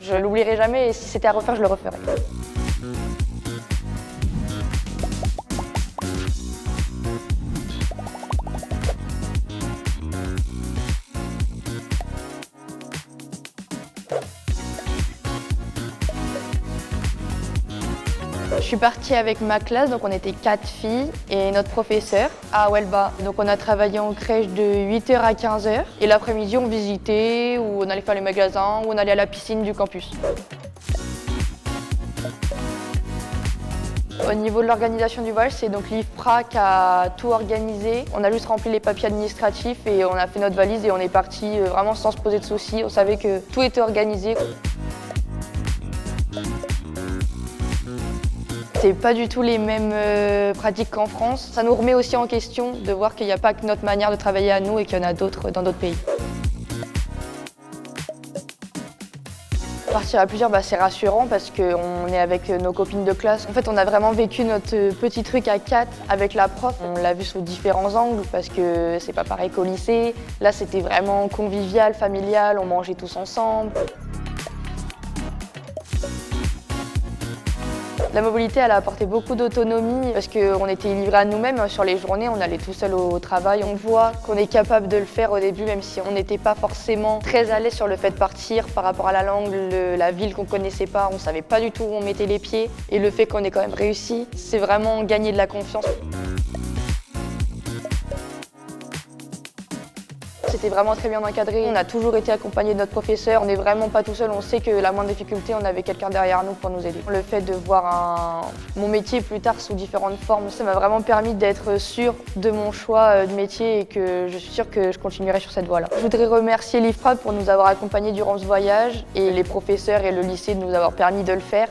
Je l'oublierai jamais et si c'était à refaire, je le referais. Je suis partie avec ma classe, donc on était 4 filles et notre professeur à Huelva. Donc on a travaillé en crèche de 8h à 15h et l'après-midi on visitait ou on allait faire les magasins ou on allait à la piscine du campus. Au niveau de l'organisation du voyage, c'est donc l'IFPRA qui a tout organisé. On a juste rempli les papiers administratifs et on a fait notre valise et on est parti vraiment sans se poser de soucis. On savait que tout était organisé. C'est pas du tout les mêmes pratiques qu'en France. Ça nous remet aussi en question de voir qu'il n'y a pas que notre manière de travailler à nous et qu'il y en a d'autres dans d'autres pays. Partir à plusieurs, c'est rassurant parce qu'on est avec nos copines de classe. En fait, on a vraiment vécu notre petit truc à 4 avec la prof. On l'a vu sous différents angles parce que c'est pas pareil qu'au lycée. Là, c'était vraiment convivial, familial, on mangeait tous ensemble. La mobilité, elle a apporté beaucoup d'autonomie parce qu'on était livrés à nous-mêmes. Sur les journées, on allait tout seul au travail. On voit qu'on est capable de le faire au début, même si on n'était pas forcément très à l'aise sur le fait de partir par rapport à la langue, la ville qu'on ne connaissait pas. On ne savait pas du tout où on mettait les pieds. Et le fait qu'on ait quand même réussi, c'est vraiment gagner de la confiance. C'était vraiment très bien encadré. On a toujours été accompagnés de notre professeur. On n'est vraiment pas tout seul. On sait que la moindre difficulté, on avait quelqu'un derrière nous pour nous aider. Le fait de voir mon métier plus tard sous différentes formes, ça m'a vraiment permis d'être sûre de mon choix de métier et que je suis sûre que je continuerai sur cette voie-là. Je voudrais remercier l'IFPRA pour nous avoir accompagnés durant ce voyage et les professeurs et le lycée de nous avoir permis de le faire.